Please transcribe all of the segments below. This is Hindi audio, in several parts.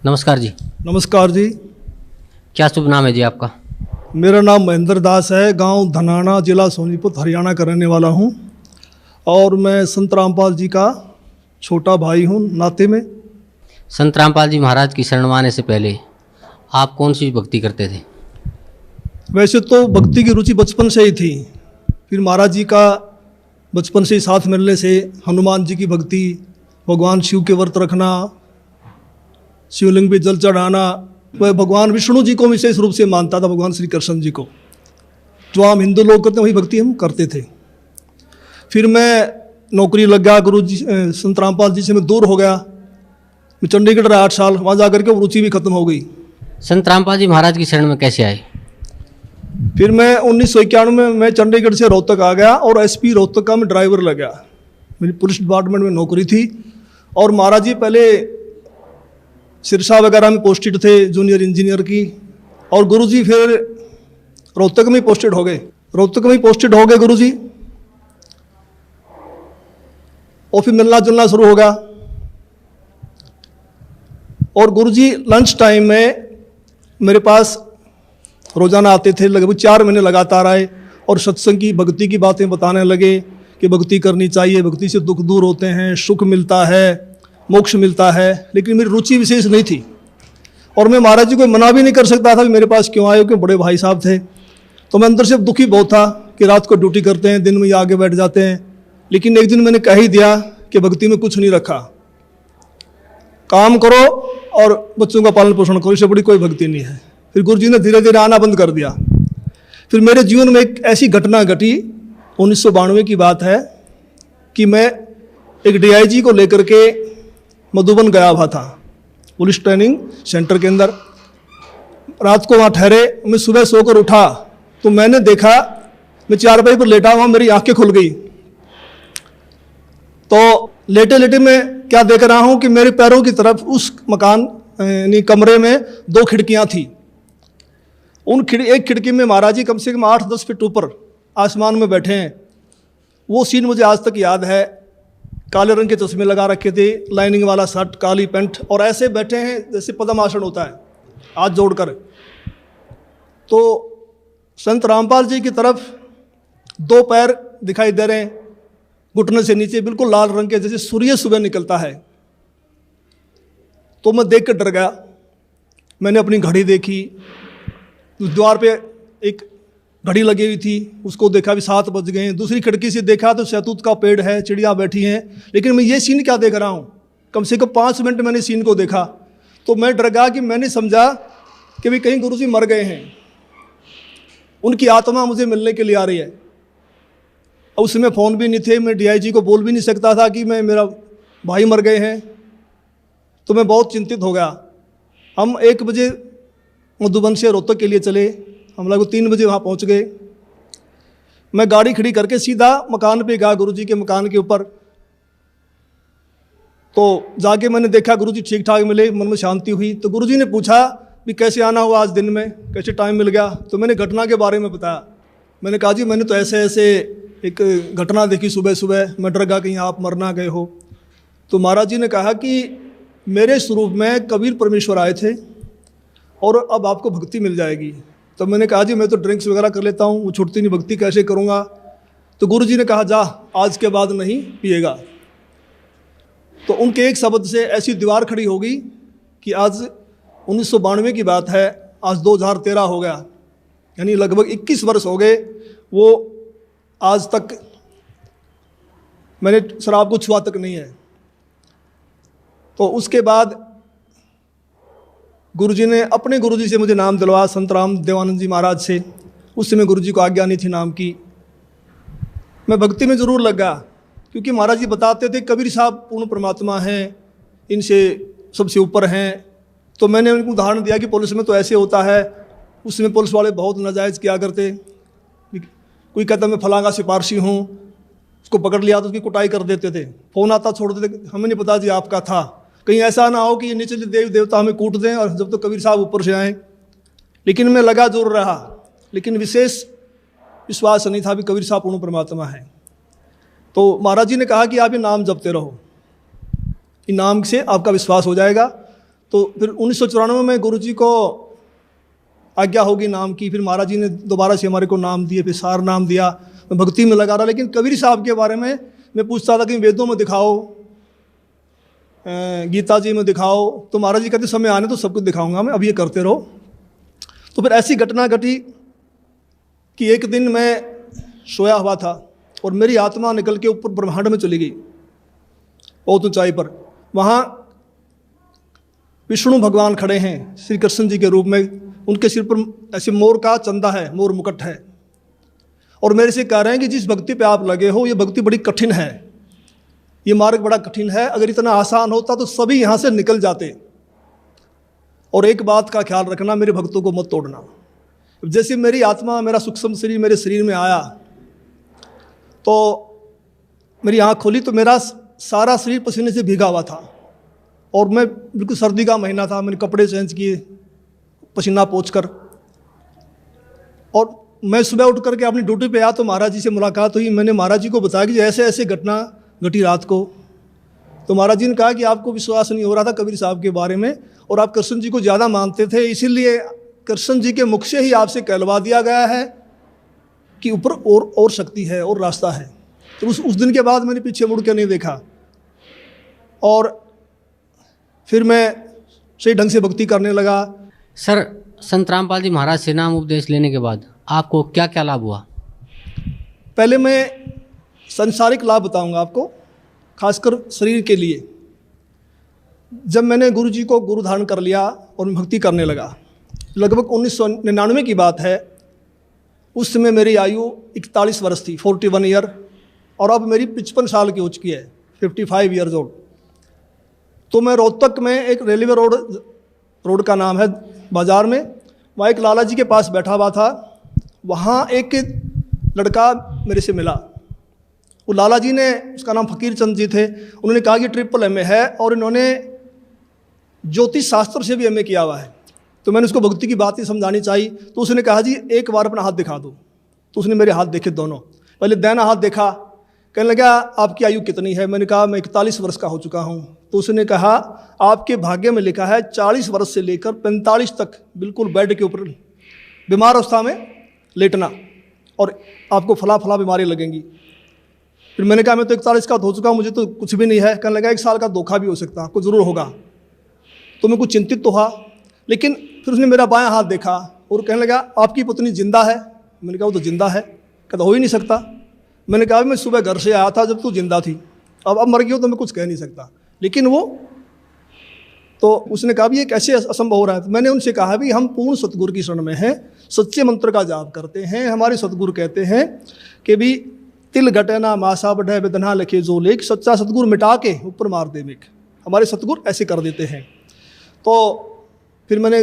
नमस्कार जी। नमस्कार जी। क्या शुभ नाम है जी आपका? मेरा नाम महेंद्र दास है। गांव धनाना, जिला सोनीपत, हरियाणा का रहने वाला हूं और मैं संत रामपाल जी का छोटा भाई हूं नाते में। संत रामपाल जी महाराज की शरण में आने से पहले आप कौन सी भक्ति करते थे? वैसे तो भक्ति की रुचि बचपन से ही थी। फिर महाराज जी का बचपन से ही साथ मिलने से हनुमान जी की भक्ति, भगवान शिव के व्रत रखना, शिवलिंग पे जल चढ़ाना, वह भगवान विष्णु जी को विशेष रूप से मानता था, भगवान श्री कृष्ण जी को। जो आम हिंदू लोग करते हैं वही भक्ति हम करते थे। फिर मैं नौकरी लग गया, गुरु जी संत रामपाल जी से मैं दूर हो गया। मैं चंडीगढ़ रहा 8 साल, वहाँ जा करके रुचि भी खत्म हो गई। संत रामपाल जी महाराज की शरण में कैसे आए? फिर मैं 1991 में मैं चंडीगढ़ से रोहतक आ गया और एसपी रोहतक का मैं ड्राइवर लग गया। मेरी पुलिस डिपार्टमेंट में नौकरी थी और महाराज जी पहले सिरसा वगैरह में पोस्टेड थे, जूनियर इंजीनियर की, और गुरुजी फिर रोहतक में पोस्टेड हो गए। गुरुजी, और फिर मिलना जुलना शुरू हो गया। और गुरुजी लंच टाइम में मेरे पास रोजाना आते थे, लगभग 4 महीने लगातार आए और सत्संग की, भक्ति की बातें बताने लगे कि भक्ति करनी चाहिए, भक्ति से दुख दूर होते हैं, सुख मिलता है, मोक्ष मिलता है। लेकिन मेरी रुचि विशेष नहीं थी और मैं महाराज जी को मना भी नहीं कर सकता था कि मेरे पास क्यों आए, क्योंकि बड़े भाई साहब थे। तो मैं अंदर से दुखी बहुत था कि रात को ड्यूटी करते हैं, दिन में ये आगे बैठ जाते हैं। लेकिन एक दिन मैंने कह ही दिया कि भक्ति में कुछ नहीं रखा, काम करो और बच्चों का पालन पोषण करो, इससे बड़ी कोई भक्ति नहीं है। फिर गुरु जी ने धीरे धीरे आना बंद कर दिया। फिर मेरे जीवन में एक ऐसी घटना घटी, 1992 की बात है, कि मैं एक DIG को लेकर के मधुबन गया हुआ था, पुलिस ट्रेनिंग सेंटर के अंदर। रात को वहाँ ठहरे, मैं सुबह सोकर उठा तो मैंने देखा, मैं चारपाई पर लेटा हुआ, मेरी आंखें खुल गई। तो लेटे लेटे मैं क्या देख रहा हूँ कि मेरे पैरों की तरफ उस मकान यानी कमरे में 2 खिड़कियाँ थी। एक खिड़की में महाराज जी कम से कम 8-10 फीट ऊपर आसमान में बैठे हैं। वो सीन मुझे आज तक याद है। काले रंग के चश्मे लगा रखे थे, लाइनिंग वाला शर्ट, काली पैंट, और ऐसे बैठे हैं जैसे पद्मासन होता है, हाथ जोड़कर। तो संत रामपाल जी की तरफ 2 पैर दिखाई दे रहे हैं, घुटने से नीचे बिल्कुल लाल रंग के, जैसे सूर्य सुबह निकलता है। तो मैं देख कर डर गया। मैंने अपनी घड़ी देखी, उस द्वार पे एक घड़ी लगी हुई थी, उसको देखा भी 7 बज गए हैं। दूसरी खिड़की से देखा तो शहतूत का पेड़ है, चिड़िया बैठी हैं। लेकिन मैं ये सीन क्या देख रहा हूँ, कम से कम 5 मिनट मैंने सीन को देखा। तो मैं डर गया कि मैंने समझा कि भी कहीं गुरुजी मर गए हैं, उनकी आत्मा मुझे मिलने के लिए आ रही है। और उस समय फ़ोन भी नहीं थे, मैं DIG को बोल भी नहीं सकता था कि मेरा भाई मर गए हैं। तो मैं बहुत चिंतित हो गया। हम 1 बजे मधुबन से रोहतक के लिए चले, हम लोग 3 बजे वहाँ पहुँच गए। मैं गाड़ी खड़ी करके सीधा मकान पे गया, गुरुजी के मकान के ऊपर। तो जाके मैंने देखा गुरुजी ठीक ठाक मिले, मन में शांति हुई। तो गुरुजी ने पूछा भी कैसे आना हुआ आज दिन में, कैसे टाइम मिल गया। तो मैंने घटना के बारे में बताया। मैंने कहा जी मैंने तो ऐसे ऐसे एक घटना देखी सुबह सुबह, मैं डर गया कहीं आप मर ना गए हो। तो महाराज जी ने कहा कि मेरे स्वरूप में कबीर परमेश्वर आए थे और अब आपको भक्ति मिल जाएगी। तो मैंने कहा जी मैं तो ड्रिंक्स वगैरह कर लेता हूँ, वो छूटती नहीं, भक्ति कैसे करूँगा। तो गुरु जी ने कहा जा आज के बाद नहीं पिएगा। तो उनके एक शब्द से ऐसी दीवार खड़ी हो गई कि आज 1992 की बात है, आज 2013 हो गया, यानी लगभग 21 वर्ष हो गए। वो आज तक मैंने शराब को छुआ तक नहीं है। तो उसके बाद गुरुजी ने अपने गुरुजी से मुझे नाम दिलवाया, संत राम देवानंद जी महाराज से। उस समय गुरुजी को आज्ञा नहीं थी नाम की। मैं भक्ति में ज़रूर लगा क्योंकि महाराज जी बताते थे कबीर साहब पूर्ण परमात्मा हैं, इनसे सबसे ऊपर हैं। तो मैंने उनको उदाहरण दिया कि पुलिस में तो ऐसे होता है, उसमें पुलिस वाले बहुत नाजायज़ किया करते। कोई कहता मैं फलांगा सिपारसी हूँ, उसको पकड़ लिया तो उसकी कुटाई कर देते थे, फ़ोन आता छोड़ देते, हमें नहीं पता जी आपका था। कहीं ऐसा ना हो कि ये निचले देव देवता हमें कूट दें और जब तो कबीर साहब ऊपर से आए। लेकिन मैं लगा जरूर रहा, लेकिन विशेष विश्वास नहीं था भी कबीर साहब पूर्ण परमात्मा है। तो महाराज जी ने कहा कि आप ये नाम जपते रहो, इन नाम से आपका विश्वास हो जाएगा। तो फिर 1994 में गुरुजी को आज्ञा होगी नाम की, फिर महाराज जी ने दोबारा से हमारे को नाम दिए, फिर सार नाम दिया। मैं भक्ति में लगा रहा, लेकिन कबीर साहब के बारे में मैं पूछता था कि वेदों में दिखाओ, गीता जी में दिखाओ, तो महाराज जी कहते समय आने तो सब कुछ दिखाऊंगा मैं, अब ये करते रहो। तो फिर ऐसी घटना घटी कि एक दिन मैं सोया हुआ था और मेरी आत्मा निकल के ऊपर ब्रह्मांड में चली गई, बहुत ऊंचाई पर। वहाँ विष्णु भगवान खड़े हैं श्री कृष्ण जी के रूप में, उनके सिर पर ऐसे मोर का चंदा है, मोर मुकुट है, और मेरे से कह रहे हैं कि जिस भक्ति पे आप लगे हो ये भक्ति बड़ी कठिन है, ये मार्ग बड़ा कठिन है, अगर इतना आसान होता तो सभी यहाँ से निकल जाते। और एक बात का ख्याल रखना, मेरे भक्तों को मत तोड़ना। जैसे मेरी आत्मा, मेरा सूक्ष्म शरीर मेरे शरीर में आया तो मेरी आँख खोली तो मेरा सारा शरीर पसीने से भीगा हुआ था, और मैं बिल्कुल सर्दी का महीना था, मैंने कपड़े चेंज किए पसीना पोंछकर, और मैं सुबह उठ करके अपनी ड्यूटी पे आया तो महाराज जी से मुलाकात हुई। मैंने महाराज जी को बताया कि ऐसे ऐसे घटना घटी रात को। तो महाराज जी ने कहा कि आपको विश्वास नहीं हो रहा था कबीर साहब के बारे में, और आप कृष्ण जी को ज़्यादा मानते थे, इसीलिए कृष्ण जी के मुख से ही आपसे कहलवा दिया गया है कि ऊपर और शक्ति है और रास्ता है। तो उस दिन के बाद मैंने पीछे मुड़ के नहीं देखा, और फिर मैं सही ढंग से भक्ति करने लगा। सर, संत रामपाल जी महाराज से नाम उपदेश लेने के बाद आपको क्या क्या लाभ हुआ? पहले मैं संसारिक लाभ बताऊंगा आपको, खासकर शरीर के लिए। जब मैंने गुरु जी को गुरु धारण कर लिया और मैं भक्ति करने लगा, लगभग 1999 की बात है, उस समय मेरी आयु 41 वर्ष थी, 41 ईयर, और अब मेरी 55 साल की हो चुकी है, 55 ईयर्स ओल्ड। तो मैं रोहतक में एक रेलवे रोड का नाम है बाज़ार में, वहाँ एक लाला जी के पास बैठा हुआ था। वहाँ एक लड़का मेरे से मिला, वो लाला जी ने, उसका नाम फकीर चंद जी थे, उन्होंने कहा कि MA है और इन्होंने ज्योतिष शास्त्र से भी MA किया हुआ है। तो मैंने उसको भक्ति की बातें समझानी चाहिए, तो उसने कहा जी एक बार अपना हाथ दिखा दो। तो उसने मेरे हाथ देखे दोनों, पहले दाहिना हाथ देखा, कहने लगा आपकी आयु कितनी है? मैंने कहा मैं 41 वर्ष का हो चुका हूँ। तो उसने कहा आपके भाग्य में लिखा है 40 वर्ष से लेकर 45 तक बिल्कुल बेड के ऊपर बीमार अवस्था में लेटना, और आपको फला बीमारी लगेंगी। फिर मैंने कहा मैं तो 41 का हो चुका हूँ, मुझे तो कुछ भी नहीं है। कहने लगा 1 साल का धोखा भी हो सकता, आपको ज़रूर होगा। तो मैं कुछ चिंतित तो हुआ, लेकिन फिर उसने मेरा बायां हाथ देखा और कहने लगा आपकी पत्नी जिंदा है? मैंने कहा वो तो जिंदा है। कहता हो ही नहीं सकता। मैंने कहा मैं सुबह घर से आया था जब तू जिंदा थी, अब मर गई हो तो मैं कुछ कह नहीं सकता। लेकिन वो तो उसने कहा भी ये कैसे असंभव हो रहा है? तो मैंने उनसे कहा भी हम पूर्ण सतगुरु की शरण में हैं, सच्चे मंत्र का जाप करते हैं। हमारे सतगुरु कहते हैं कि भी तिल घटना मासा बढ़े वेदना लिखे जो लेख, सच्चा सतगुरु मिटा के ऊपर मार दे मेघ। हमारे सतगुरु ऐसे कर देते हैं। तो फिर मैंने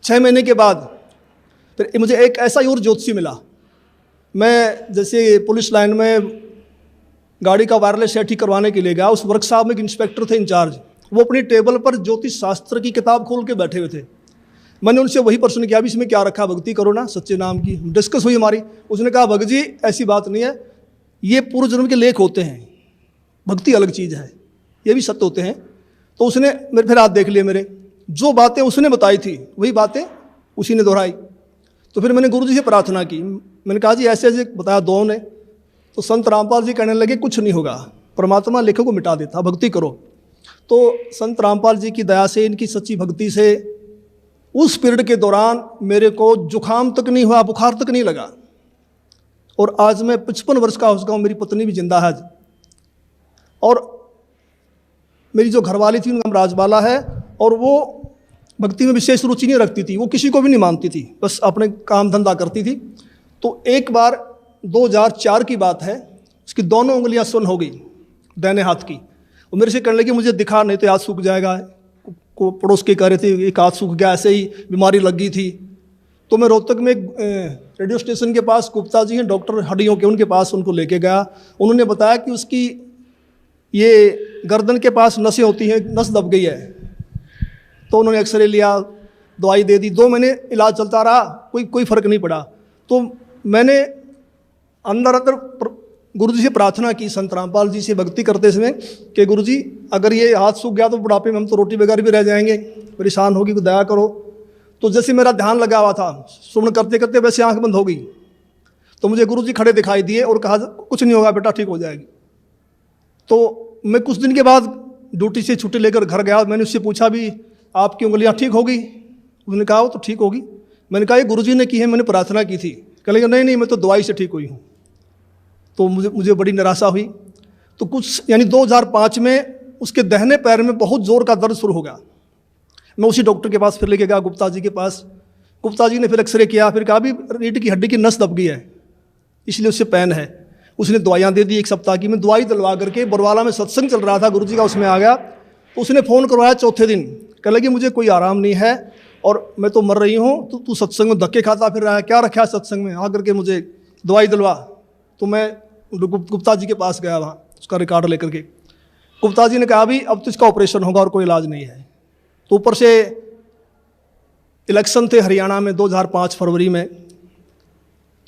6 महीने के बाद फिर मुझे एक ऐसा ही और ज्योतिषी मिला। मैं जैसे पुलिस लाइन में गाड़ी का वायरलेस सेट ठीक करवाने के लिए गया, उस वर्कशॉप में एक इंस्पेक्टर थे इंचार्ज, वो अपनी टेबल पर ज्योतिष शास्त्र की किताब खोल के बैठे हुए थे। मैंने उनसे वही प्रश्न किया भी इसमें क्या रखा, भक्ति करो ना सच्चे नाम की। डिस्कस हुई हमारी। उसने कहा भगत जी ऐसी बात नहीं है, ये पूर्व जन्म के लेख होते हैं, भक्ति अलग चीज़ है, ये भी सत्य होते हैं। तो उसने मेरे फिर हाथ देख लिए, मेरे जो बातें उसने बताई थी वही बातें उसी ने दोहराई। तो फिर मैंने गुरु जी से प्रार्थना की, मैंने कहा जी ऐसे ऐसे बताया दो ने। तो संत रामपाल जी कहने लगे कुछ नहीं होगा, परमात्मा लेखों को मिटा देता, भक्ति करो। तो संत रामपाल जी की दया से, इनकी सच्ची भक्ति से उस पीरियड के दौरान मेरे को जुकाम तक नहीं हुआ, बुखार तक नहीं लगा। और आज मैं 55 वर्ष का हो चुका हूँ, मेरी पत्नी भी जिंदा है। और मेरी जो घरवाली थी उनका नाम राजबाला है, और वो भक्ति में विशेष रुचि नहीं रखती थी, वो किसी को भी नहीं मानती थी, बस अपने काम धंधा करती थी। तो एक बार 2004 की बात है, उसकी दोनों उंगलियां सुन्न हो गई दाहिने हाथ की। वो मेरे से कहने लगी मुझे दिखा नहीं तो हाथ सूख जाएगा। को पड़ोस के कह रहे थे एक हाथ सूख गया, ऐसे ही बीमारी लग गई थी। तो मैं रोहतक में रेडियो स्टेशन के पास गुप्ता जी हैं डॉक्टर हड्डियों के, उनके पास उनको लेके गया। उन्होंने बताया कि उसकी ये गर्दन के पास नसें होती हैं, नस दब गई है। तो उन्होंने एक्सरे लिया, दवाई दे दी, 2 महीने इलाज चलता रहा, कोई फ़र्क नहीं पड़ा। तो मैंने अंदर गुरु जी से प्रार्थना की, संत रामपाल जी से भक्ति करते समय कि गुरु जी अगर ये हाथ सूख गया तो बुढ़ापे में हम तो रोटी बगैर भी रह जाएंगे, परेशान होगी, तो दया करो। तो जैसे मेरा ध्यान लगा हुआ था, सुमन करते करते वैसे आंख बंद हो गई, तो मुझे गुरु जी खड़े दिखाई दिए और कहा कुछ नहीं होगा बेटा, ठीक हो जाएगी। तो मैं कुछ दिन के बाद ड्यूटी से छुट्टी लेकर घर गया। मैंने उससे पूछा भी आपकी उंगलियां ठीक होगी? उसने कहा वो तो ठीक होगी। मैंने कहा ये गुरुजी ने की है, मैंने प्रार्थना की थी। कह लगे नहीं मैं तो दवाई से ठीक हुई हूँ। तो मुझे बड़ी निराशा हुई। तो कुछ यानी 2005 में उसके दाहिने पैर में बहुत ज़ोर का दर्द शुरू हो गया। मैं उसी डॉक्टर के पास फिर लेके गया, गुप्ता जी के पास। गुप्ता जी ने फिर एक्सरे किया, फिर कहा भी रीढ़ की हड्डी की नस दब गई है, इसलिए उससे पेन है। उसने दवाइयाँ दे दी 1 सप्ताह की। मैं दवाई दिलवा करके बरवाला में सत्संग चल रहा था गुरुजी का, उसमें आ गया। तो उसने फ़ोन करवाया चौथे दिन, कह लगी मुझे कोई आराम नहीं है और मैं तो मर रही हूँ, तो तू सत्संग में धक्के खाता फिर रहा है, क्या रखा है सत्संग में, आ करके मुझे दवाई दिलवा। तो मैं गुप्ता जी के पास गया, वहाँ उसका रिकॉर्ड लेकर के। गुप्ता जी ने कहा भी अब तो इसका ऑपरेशन होगा और कोई इलाज नहीं है। तो ऊपर से इलेक्शन थे हरियाणा में 2005 फरवरी में।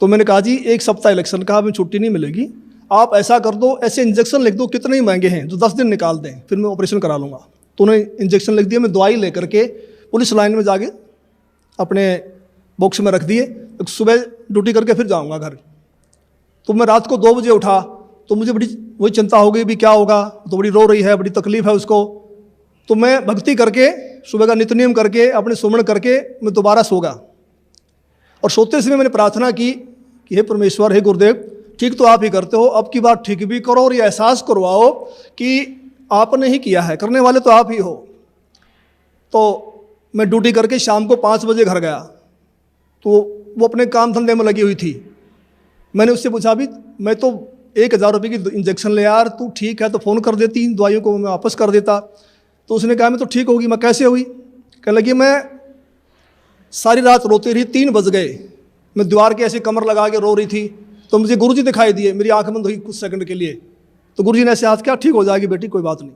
तो मैंने कहा जी 1 सप्ताह इलेक्शन का, हमें छुट्टी नहीं मिलेगी, आप ऐसा कर दो, ऐसे इंजेक्शन लिख दो, कितने ही महंगे हैं, जो 10 दिन निकाल दें, फिर मैं ऑपरेशन करा लूँगा। तो उन्होंने इंजेक्शन लिख दिया। मैं दवाई लेकर के पुलिस लाइन में जाके अपने बॉक्स में रख दिए। सुबह ड्यूटी करके फिर जाऊँगा घर। तो मैं रात को 2 बजे उठा, तो मुझे बड़ी वही चिंता हो गई भी क्या होगा, तो बड़ी रो रही है, बड़ी तकलीफ है उसको। तो मैं भक्ति करके सुबह का नित्य नियम करके अपने सुमन करके मैं दोबारा सो गया। और सोते समय मैंने प्रार्थना की कि हे परमेश्वर, हे गुरुदेव, ठीक तो आप ही करते हो, अब की बार ठीक भी करो और ये एहसास करवाओ कि आपने ही किया है, करने वाले तो आप ही हो। तो मैं ड्यूटी करके शाम को 5 बजे घर गया। तो वो अपने काम धंधे में लगी हुई थी। मैंने उससे पूछा भी मैं तो 1000 रुपये की इंजेक्शन ले यार, तू ठीक है तो फ़ोन कर देती, इन दवाइयों को मैं वापस कर देता। तो उसने कहा मैं तो ठीक होगी। मैं कैसे हुई? कहने लगी मैं सारी रात रोती रही, 3 बज गए, मैं दीवार के ऐसे कमर लगा के रो रही थी। तो मुझे गुरुजी दिखाई दिए, मेरी आंख बंद हुई कुछ सेकंड के लिए। तो गुरुजी ने ऐसे हाथ किया, ठीक हो जाएगी बेटी, कोई बात नहीं।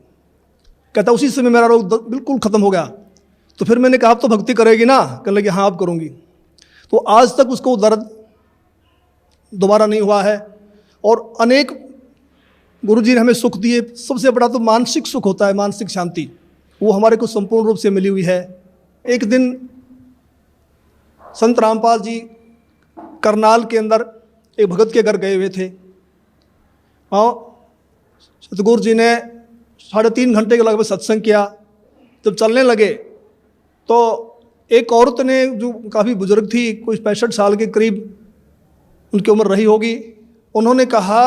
कहता उसी समय मेरा रोग बिल्कुल ख़त्म हो गया। तो फिर मैंने कहा आप तो भक्ति करेगी ना? कहने लगी हाँ अब करूँगी। तो आज तक उसको दर्द दोबारा नहीं हुआ है। और अनेक गुरुजी ने हमें सुख दिए। सबसे बड़ा तो मानसिक सुख होता है, मानसिक शांति, वो हमारे को संपूर्ण रूप से मिली हुई है। एक दिन संत रामपाल जी करनाल के अंदर एक भगत के घर गए हुए थे। हाँ, सतगुरु जी ने 3.5 घंटे के लगभग सत्संग किया। जब चलने लगे तो एक औरत ने, जो काफ़ी बुजुर्ग थी, कोई 65 साल के करीब उनकी उम्र रही होगी, उन्होंने कहा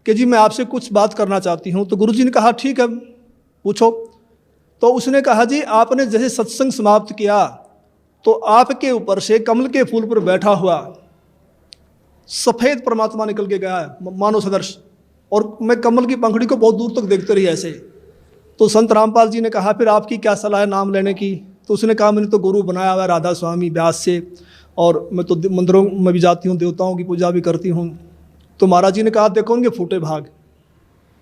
कि जी मैं आपसे कुछ बात करना चाहती हूँ। तो गुरुजी ने कहा ठीक है पूछो। तो उसने कहा जी आपने जैसे सत्संग समाप्त किया तो आपके ऊपर से कमल के फूल पर बैठा हुआ सफ़ेद परमात्मा निकल के गया है, मानव सदृश, और मैं कमल की पंखड़ी को बहुत दूर तक देखते रही ऐसे। तो संत रामपाल जी ने कहा फिर आपकी क्या सलाह है नाम लेने की? तो उसने कहा मैंने तो गुरु बनाया हुआ राधा स्वामी व्यास से, और मैं तो मंदिरों में भी जाती हूँ, देवताओं की पूजा भी करती हूँ। तो महाराज जी ने कहा देखो उनके फूटे भाग,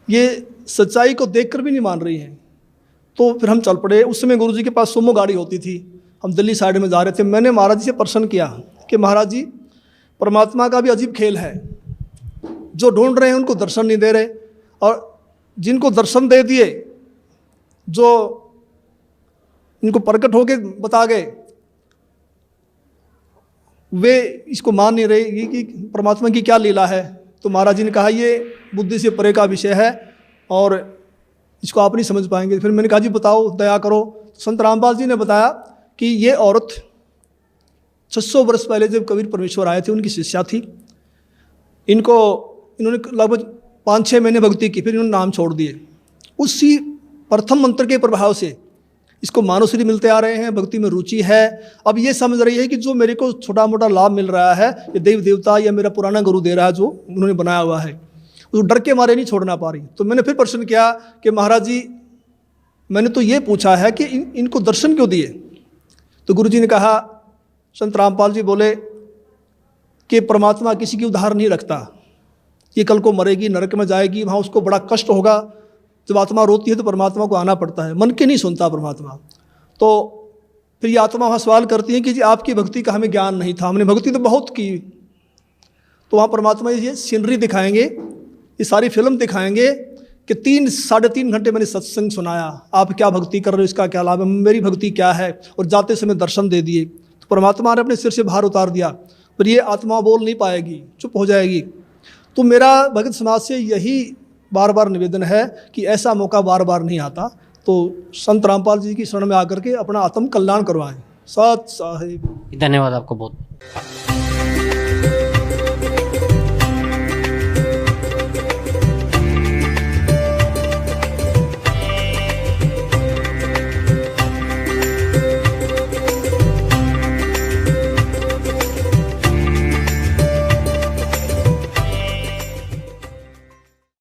ये सच्चाई को देखकर भी नहीं मान रही हैं। तो फिर हम चल पड़े। उस समय गुरु जी के पास सुमो गाड़ी होती थी, हम दिल्ली साइड में जा रहे थे। मैंने महाराज जी से प्रश्न किया कि महाराज जी परमात्मा का भी अजीब खेल है, जो ढूंढ रहे हैं उनको दर्शन नहीं दे रहे, और जिनको दर्शन दे दिए, जो इनको प्रकट होके बता गए, वे इसको मान नहीं रहे कि परमात्मा की क्या लीला है। तो महाराज जी ने कहा ये बुद्धि से परे का विषय है और इसको आप नहीं समझ पाएंगे। फिर मैंने कहा जी बताओ, दया करो। तो संत रामपाल जी ने बताया कि ये औरत 600 वर्ष पहले जब कबीर परमेश्वर आए थे उनकी शिष्या थी। इन्होंने लगभग 5-6 महीने भक्ति की, फिर इन्होंने नाम छोड़ दिए। उसी प्रथम मंत्र के प्रभाव से इसको मानवश्री मिलते आ रहे हैं, भक्ति में रुचि है। अब ये समझ रही है कि जो मेरे को छोटा मोटा लाभ मिल रहा है ये देव देवता या मेरा पुराना गुरु दे रहा है, जो उन्होंने बनाया हुआ है, उस डर के मारे नहीं छोड़ना पा रही। तो मैंने फिर प्रश्न किया कि महाराज जी मैंने तो ये पूछा है कि इनको दर्शन क्यों दिए? तो गुरु जी ने कहा, संत रामपाल जी बोले कि परमात्मा किसी की उधार नहीं रखता, ये कल को मरेगी, नरक में जाएगी, वहाँ उसको बड़ा कष्ट होगा। जब आत्मा रोती है तो परमात्मा को आना पड़ता है, मन के नहीं सुनता परमात्मा। तो फिर ये आत्मा वहाँ सवाल करती है कि जी आपकी भक्ति का हमें ज्ञान नहीं था, हमने भक्ति तो बहुत की। तो वहाँ परमात्मा ये सीनरी दिखाएंगे ये सारी फिल्म दिखाएंगे कि 3-3.5 घंटे मैंने सत्संग सुनाया, आप क्या भक्ति कर रहे हो, इसका क्या लाभ है, मेरी भक्ति क्या है, और जाते समय दर्शन दे दिए। तो परमात्मा ने अपने सिर से भार उतार दिया, पर ये आत्मा बोल नहीं पाएगी, चुप हो जाएगी। तो मेरा भगत समाज से यही बार बार निवेदन है कि ऐसा मौका बार बार नहीं आता, तो संत रामपाल जी की शरण में आकर के अपना आत्म कल्याण करवाएं। सत साहिब। धन्यवाद आपको बहुत।